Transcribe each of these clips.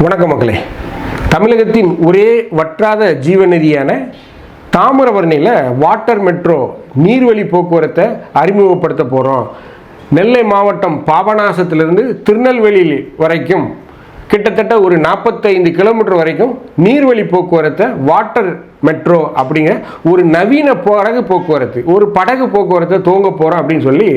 வணக்கம் மக்களே. தமிழகத்தின் ஒரே வற்றாத ஜீவநதியான தாமிரபரணியில் வாட்டர் மெட்ரோ நீர்வழி போக்குவரத்தை அறிமுகப்படுத்த போகிறோம். நெல்லை மாவட்டம் பாபநாசத்திலிருந்து திருநெல்வேலி வரைக்கும் கிட்டத்தட்ட ஒரு 45 கிலோமீட்டர் வரைக்கும் நீர்வழி போக்குவரத்தை வாட்டர் மெட்ரோ அப்படிங்கிற ஒரு நவீன படகு போக்குவரத்து போக்குவரத்தை துவங்க போகிறோம் அப்படின்னு சொல்லி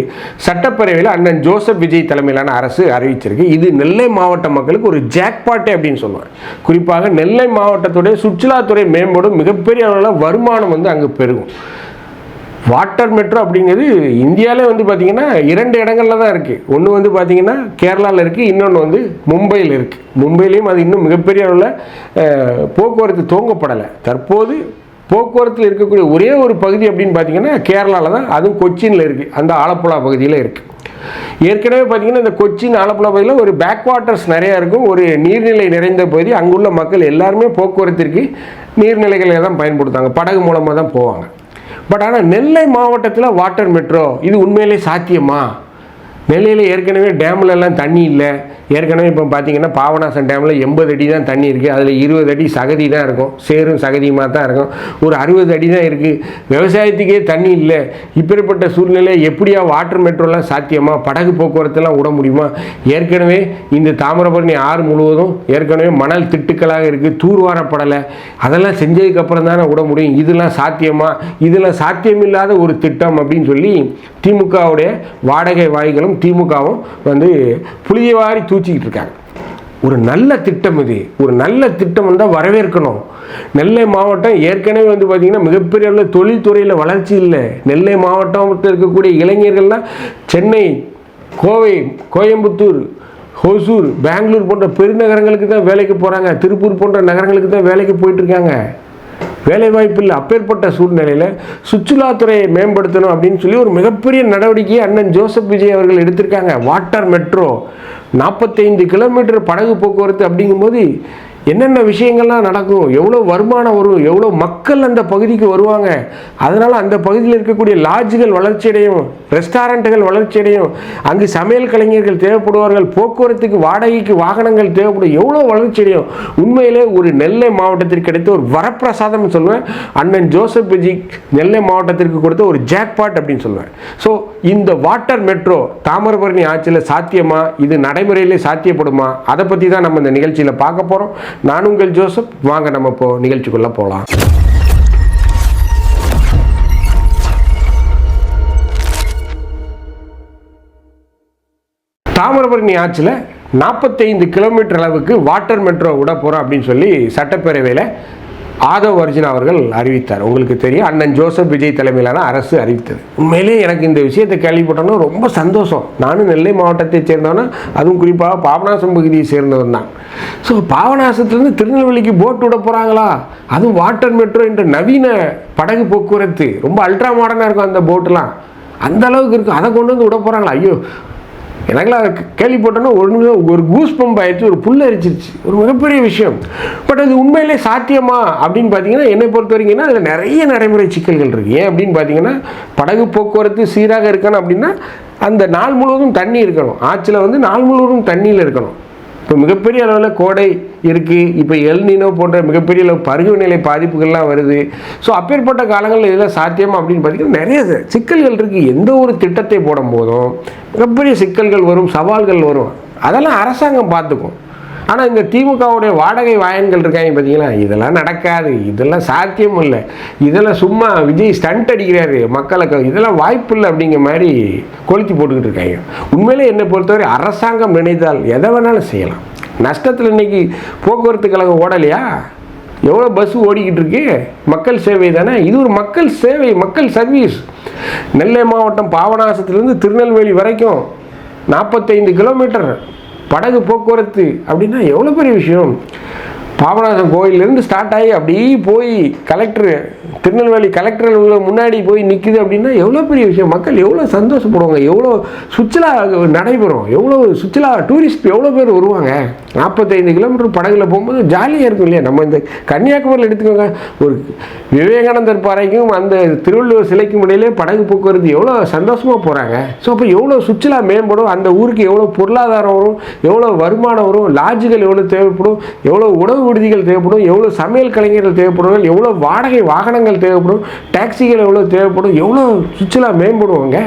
சட்டப்பேரவையில் அண்ணன் ஜோசப் விஜய் தலைமையிலான அரசு அறிவிச்சிருக்கு. இது நெல்லை மாவட்ட மக்களுக்கு ஒரு ஜாக்பாட்டே அப்படின்னு சொல்லுவாங்க. குறிப்பாக நெல்லை மாவட்டத்துடைய சுற்றுலாத்துறை மேம்படும், மிகப்பெரிய அளவில் வருமானம் அங்கே பெருகும். வாட்டர் மெட்ரோ அப்படிங்கிறது இந்தியாவிலே பார்த்தீங்கன்னா 2 இடங்களில் தான் இருக்குது. ஒன்று பார்த்தீங்கன்னா கேரளாவில் இருக்குது, இன்னொன்று மும்பையில் இருக்குது. மும்பையிலையும் அது இன்னும் மிகப்பெரிய அளவில் போக்குவரத்து துவங்கப்படலை. தற்போது போக்குவரத்தில் இருக்கக்கூடிய ஒரே ஒரு பகுதி அப்படின்னு பார்த்தீங்கன்னா கேரளாவில் தான், அதுவும் கொச்சினில் இருக்குது, அந்த ஆலப்புழா பகுதியில் இருக்குது. ஏற்கனவே பார்த்தீங்கன்னா இந்த கொச்சின் ஆலப்புழா பகுதியில் ஒரு பேக் வாட்டர்ஸ் நிறையா இருக்கும், ஒரு நீர்நிலை நிறைந்த பகுதி. அங்குள்ள மக்கள் எல்லாருமே போக்குவரத்திற்கு நீர்நிலைகளை தான் பயன்படுத்துவாங்க, படகு மூலமாக தான் போவாங்க. பட் ஆனால் நெல்லை மாவட்டத்தில் வாட்டர் மெட்ரோ இது உண்மையிலே சாத்தியமா? நெல்லையில் ஏற்கனவே டேம்லலாம் தண்ணி இல்லை. ஏற்கனவே இப்போ பார்த்தீங்கன்னா பாபநாசம் டேமில் 80 அடி தான் தண்ணி இருக்குது. அதில் 20 அடி சகதி தான் இருக்கும், சேரும் சகதியுமாக தான் இருக்கும். ஒரு 60 அடி தான் இருக்குது. விவசாயத்துக்கே தண்ணி இல்லை. இப்படிப்பட்ட சூழ்நிலை எப்படியா வாட்டர் மெட்ரோலாம் சாத்தியமா? படகு போக்குவரத்துலாம் விட முடியுமா? ஏற்கனவே இந்த தாமிரபரணி ஆறு முழுவதும் ஏற்கனவே மணல் திட்டுக்களாக இருக்குது, தூர்வாரப்படலை. அதெல்லாம் செஞ்சதுக்கப்புறம் தானே விட முடியும். இதெல்லாம் சாத்தியமா? இதெல்லாம் சாத்தியமில்லாத ஒரு திட்டம் அப்படின்னு சொல்லி திமுகவுடைய வாடகை வாய்களும் திமுகவும் புளியவாரி தூச்சிக்கிட்டு இருக்காங்க. ஒரு நல்ல திட்டம், இது ஒரு நல்ல திட்டம் வந்தால் வரவேற்கணும். நெல்லை மாவட்டம் ஏற்கனவே பார்த்தீங்கன்னா மிகப்பெரிய அளவில் தொழில்துறையில் வளர்ச்சி இல்லை. நெல்லை மாவட்டத்தில் இருக்கக்கூடிய இளைஞர்கள்லாம் சென்னை, கோவை, கோயம்புத்தூர், ஹொசூர், பெங்களூர் போன்ற பெருநகரங்களுக்கு தான் வேலைக்கு போகிறாங்க. திருப்பூர் போன்ற நகரங்களுக்கு தான் வேலைக்கு போயிட்டுருக்காங்க. வேலைவாய்ப்பு இல்லை. அப்பேற்பட்ட சூழ்நிலையில் சுற்றுலாத்துறையை மேம்படுத்தணும் அப்படின்னு சொல்லி ஒரு மிகப்பெரிய நடவடிக்கையை அண்ணன் ஜோசப் விஜய் அவர்கள் எடுத்திருக்காங்க. வாட்டர் மெட்ரோ 45 கிலோமீட்டர் படகு போக்குவரத்து அப்படிங்கும்போது என்னென்ன விஷயங்கள்லாம் நடக்கும், எவ்வளோ வருமானம் வரும், எவ்வளோ மக்கள் அந்த பகுதிக்கு வருவாங்க. அதனால் அந்த பகுதியில் இருக்கக்கூடிய லாட்ஜுகள் வளர்ச்சியடையும், ரெஸ்டாரண்ட்டுகள் வளர்ச்சியடையும், அங்கு சமையல் கலைஞர்கள் தேவைப்படுவார்கள், போக்குவரத்துக்கு வாடகைக்கு வாகனங்கள் தேவைப்படும், எவ்வளோ வளர்ச்சியடையும். உண்மையிலே ஒரு நெல்லை மாவட்டத்திற்கு கிடைத்த ஒரு வரப்பிரசாதம் சொல்லுவேன். அண்ணன் ஜோசப் விஜய் நெல்லை மாவட்டத்திற்கு கொடுத்த ஒரு ஜாக்பாட் அப்படின்னு சொல்லுவேன். ஸோ இந்த வாட்டர் மெட்ரோ தாமிரபரணி ஆட்சியில் சாத்தியமா? இது நடைமுறையிலே சாத்தியப்படுமா? அதை பற்றி தான் நம்ம இந்த நிகழ்ச்சியில் பார்க்க போகிறோம். நான் உங்கள் ஜோசப். வாங்க நம்ம இப்போ நிகழ்ச்சிக்குள்ள போகலாம். தாமிரபரணி ஆற்றில் 45 கிலோமீட்டர் அளவுக்கு வாட்டர் மெட்ரோ விட போகிறோம் அப்படின்னு சொல்லி சட்டப்பேரவையில் ஆதவ் அர்ஜுனா அவர்கள் அறிவித்தார். உங்களுக்கு தெரியும், அண்ணன் ஜோசப் விஜய் தலைமையிலான அரசு அறிவித்தது. உண்மையிலேயே எனக்கு இந்த விஷயத்தை கேள்விப்பட்டோன்னா ரொம்ப சந்தோஷம். நானும் நெல்லை மாவட்டத்தை சேர்ந்தவனா, அதுவும் குறிப்பாக பாபநாசம் பகுதியை சேர்ந்தவன் தான். ஸோ பாபநாசத்துலேருந்து திருநெல்வேலிக்கு போட் விட போகிறாங்களா? அதுவும் வாட்டர் மெட்ரோ என்ற நவீன படகு போக்குவரத்து, ரொம்ப அல்ட்ரா மாடர்னாக இருக்கும் அந்த போட்டெலாம், அந்த அளவுக்கு இருக்கும். அதை கொண்டு விட போகிறாங்களா? ஐயோ, எனக்குலாம் கேள்விப்பட்டோன்னா ஒரு கூஸ் பம்ப் ஆயிடுச்சு, ஒரு புல் அரிச்சிருச்சு, ஒரு மிகப்பெரிய விஷயம். பட் அது உண்மையிலே சாத்தியமா அப்படின்னு பார்த்தீங்கன்னா, என்னை பொறுத்த வரைக்கும்னா அதில் நிறைய நடைமுறை சிக்கல்கள் இருக்குது. ஏன் அப்படின்னு பார்த்தீங்கன்னா, படகு போக்குவரத்து சீராக இருக்கணும் அப்படின்னா அந்த நாள் முழுவதும் தண்ணி இருக்கணும். ஆற்றில் நாள் முழுவதும் தண்ணியில் இருக்கணும். இப்போ மிகப்பெரிய அளவில் கோடை இருக்குது, இப்போ எல்னினோ போன்ற மிகப்பெரிய அளவு பருவநிலை பாதிப்புகள்லாம் வருது. ஸோ அப்பேற்பட்ட காலங்களில் இதெல்லாம் சாத்தியமா அப்படின்னு பார்த்தீங்கன்னா நிறைய சிக்கல்கள் இருக்குது. எந்த ஒரு திட்டத்தை போடும் போதும் மிகப்பெரிய சிக்கல்கள் வரும், சவால்கள் வரும். அதெல்லாம் அரசாங்கம் பார்த்துக்கும். ஆனால் இந்த திமுகவுடைய வாடகை வாயன்கள் இருக்காங்க பார்த்தீங்களா, இதெல்லாம் நடக்காது, இதெல்லாம் சாத்தியம் இல்லை, இதெல்லாம் சும்மா விஜய் ஸ்டண்ட் அடிக்கிறாரு மக்களுக்கு, இதெல்லாம் வாய்ப்பு இல்லை அப்படிங்கிற மாதிரி கொளுத்தி போட்டுக்கிட்டு இருக்காங்க. உண்மையிலே என்னை பொறுத்தவரை அரசாங்கம் நினைத்தால் எதை வேணாலும் செய்யலாம். நஷ்டத்தில் இன்னைக்கு போக்குவரத்து கழகம் ஓடலையா? எவ்வளோ பஸ் ஓடிக்கிட்டு இருக்கு? மக்கள் சேவை தானே இது. ஒரு மக்கள் சேவை, மக்கள் சர்வீஸ். நெல்லை மாவட்டம் பாபநாசத்துலேருந்து திருநெல்வேலி வரைக்கும் 45 கிலோமீட்டர் படகு போக்குவரத்து அப்படின்னா எவ்வளோ பெரிய விஷயம். பாபநாசம் கோயிலேருந்து ஸ்டார்ட் ஆகி அப்படியே போய் திருநெல்வேலி கலெக்டர் முன்னாடி போய் நிற்குது அப்படின்னா எவ்வளோ பெரிய விஷயம். மக்கள் எவ்வளோ சந்தோஷப்படுவாங்க, எவ்வளோ சுற்றுலா நடைபெறும், எவ்வளோ சுற்றுலா டூரிஸ்ட் எவ்வளோ பேர் வருவாங்க. 45 கிலோமீட்டர் படகுல போகும்போது ஜாலியாக இருக்கும் இல்லையா. நம்ம இந்த கன்னியாகுமரியில் எடுத்துக்கோங்க, ஒரு விவேகானந்தர் பாறைக்கும் அந்த திருவள்ளுவர் சிலைக்கும் இடையிலே படகு போக்குவரத்து எவ்வளோ சந்தோஷமாக போகிறாங்க. ஸோ அப்போ எவ்வளோ சுற்றுலா மேம்படும், அந்த ஊருக்கு எவ்வளோ பொருளாதாரம் வரும், எவ்வளோ வருமானம் வரும், லாட்ஜுகள் எவ்வளோ தேவைப்படும், எவ்வளோ உணவு விடுதிகள் தேவைப்படும், எவ்வளோ சமையல் கலைஞர்கள் தேவைப்படுவாங்க, எவ்வளோ வாடகை வாகனங்கள் தேவைப்படும், டாக்ஸிகள் எவ்வளோ தேவைப்படும், எவ்வளோ சுற்றுலா மேம்படுவாங்க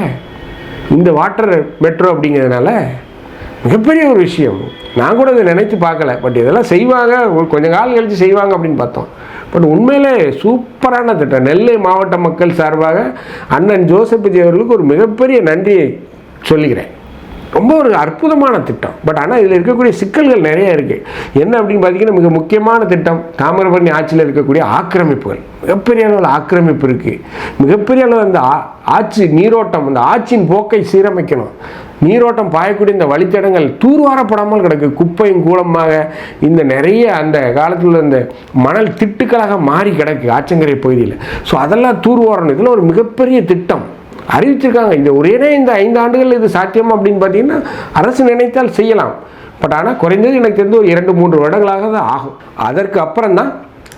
இந்த வாட்டர் மெட்ரோ அப்படிங்கிறதுனால. மிகப்பெரிய ஒரு விஷயம். நான் கூட இதை நினைத்து பார்க்கல. பட் இதெல்லாம் செய்வாங்க, கொஞ்சம் காலம் கழித்து செய்வாங்க அப்படின்னு பார்த்தோம். பட் உண்மையிலே சூப்பரான திட்டம். நெல்லை மாவட்ட மக்கள் சார்பாக அண்ணன் ஜோசப் அவர்களுக்கு ஒரு மிகப்பெரிய நன்றியை சொல்லிக்கிறேன். ரொம்ப ஒரு அற்புதமான திட்டம். பட் ஆனால் இதில் இருக்கக்கூடிய சிக்கல்கள் நிறைய இருக்குது. என்ன அப்படின்னு பார்த்தீங்கன்னா, மிக முக்கியமான திட்டம் தாமிரபரணி ஆட்சியில் இருக்கக்கூடிய ஆக்கிரமிப்புகள். மிகப்பெரிய அளவில் ஆக்கிரமிப்பு இருக்குது. மிகப்பெரிய அளவில் அந்த ஆட்சி நீரோட்டம், அந்த ஆட்சியின் போக்கை சீரமைக்கணும். நீரோட்டம் பாயக்கூடிய இந்த வழித்தடங்கள் தூர்வாரப்படாமல் கிடக்கு. குப்பையும் கூலமாக இந்த நிறைய அந்த காலத்தில் இந்த மணல் திட்டுக்களாக மாறி கிடக்கு ஆச்சங்கரை பகுதியில். ஸோ அதெல்லாம் தூர்வாரணும். இதில் ஒரு மிகப்பெரிய திட்டம் அறிவிச்சிருக்காங்க. இந்த ஒரே இந்த 5 ஆண்டுகள் இது சாத்தியம் அப்படின்னு பார்த்தீங்கன்னா அரசு நினைத்தால் செய்யலாம். பட் ஆனால் குறைந்தது எனக்கு தெரிந்து ஒரு 2-3 வருடங்களாக தான் ஆகும். அதற்கு அப்புறம் தான்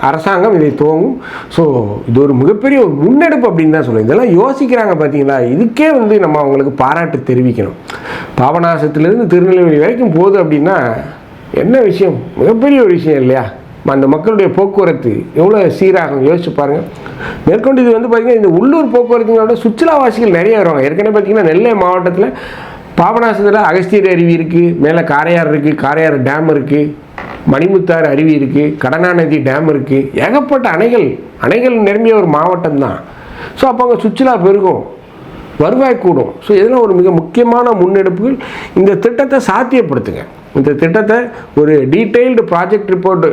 அரசாங்கம் இதை துவங்கும். ஸோ இது ஒரு மிகப்பெரிய ஒரு முன்னெடுப்பு அப்படின்னு தான் சொல்லுவேன். இதெல்லாம் யோசிக்கிறாங்க பார்த்தீங்களா. இதுக்கே நம்ம அவங்களுக்கு பாராட்டு தெரிவிக்கணும். பாபநாசத்துலேருந்து திருநெல்வேலி வரைக்கும் போகுது அப்படின்னா என்ன விஷயம், மிகப்பெரிய ஒரு விஷயம் இல்லையா. அந்த மக்களுடைய போக்குவரத்து எவ்வளோ சீராகும் யோசிச்சு பாருங்கள். மேற்கொண்டு இது பார்த்தீங்கன்னா இந்த உள்ளூர் போக்குவரத்துங்களோட சுற்றுலாவாசிகள் நிறைய வருவாங்க. ஏற்கனவே பார்த்தீங்கன்னா நெல்லை மாவட்டத்தில் பாபநாசத்தில் அகஸ்தியர் அருவி இருக்குது, மேலே காரையார் இருக்குது, காரையார் டேம் இருக்குது, மணிமுத்தாறு அருவி இருக்குது, கடனாநதி டேம் இருக்குது, ஏகப்பட்ட அணைகள் நிரம்பிய ஒரு மாவட்டம் தான். ஸோ அப்போ அங்கே சுற்றுலா பெருகும், வருவாய் கூடும். ஸோ இதெல்லாம் ஒரு மிக முக்கியமான முன்னெடுப்புகள். இந்த திட்டத்தை சாத்தியப்படுத்துங்க. இந்த திட்டத்தை ஒரு டீட்டெயில்டு ப்ராஜெக்ட் ரிப்போர்ட்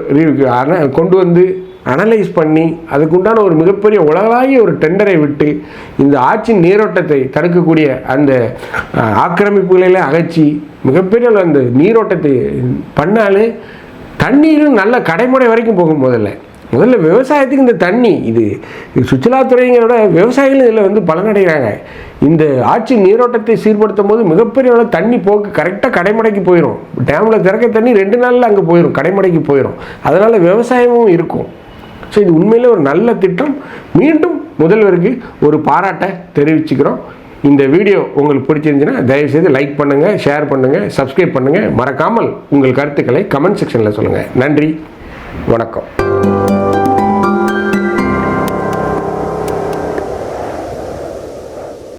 கொண்டு வந்து அனலைஸ் பண்ணி அதுக்குண்டான ஒரு மிகப்பெரிய உலகளாகிய ஒரு டெண்டரை விட்டு இந்த ஆட்சியின் நீரோட்டத்தை தடுக்கக்கூடிய அந்த ஆக்கிரமிப்புகளிலே அகற்றி மிகப்பெரிய அந்த நீரோட்டத்தை பண்ணாலே தண்ணீரும் நல்ல கடைமுறை வரைக்கும் போகும். முதல்ல விவசாயத்துக்கு இந்த தண்ணி இது சுற்றுலாத்துறைங்களோட விவசாயிகளும் இதில் பலனடைகிறாங்க. இந்த ஆட்சி நீரோட்டத்தை சீர்படுத்தும் போது மிகப்பெரிய அளவு தண்ணி போக்கு கரெக்டாக கடைமடைக்கு போயிடும். டேமில் திறக்க தண்ணி 2 நாளில் அங்கே போயிடும், கடைமடைக்கு போயிடும். அதனால் விவசாயமும் இருக்கும். ஸோ இது உண்மையிலே ஒரு நல்ல திட்டம். மீண்டும் முதல்வருக்கு ஒரு பாராட்டை தெரிவிச்சுக்கிறோம். இந்த வீடியோ உங்களுக்கு பிடிச்சிருந்துச்சுன்னா தயவுசெய்து லைக் பண்ணுங்கள், ஷேர் பண்ணுங்கள், சப்ஸ்கிரைப் பண்ணுங்கள். மறக்காமல் உங்கள் கருத்துக்களை கமெண்ட் செக்ஷனில் சொல்லுங்கள். நன்றி, வணக்கம்.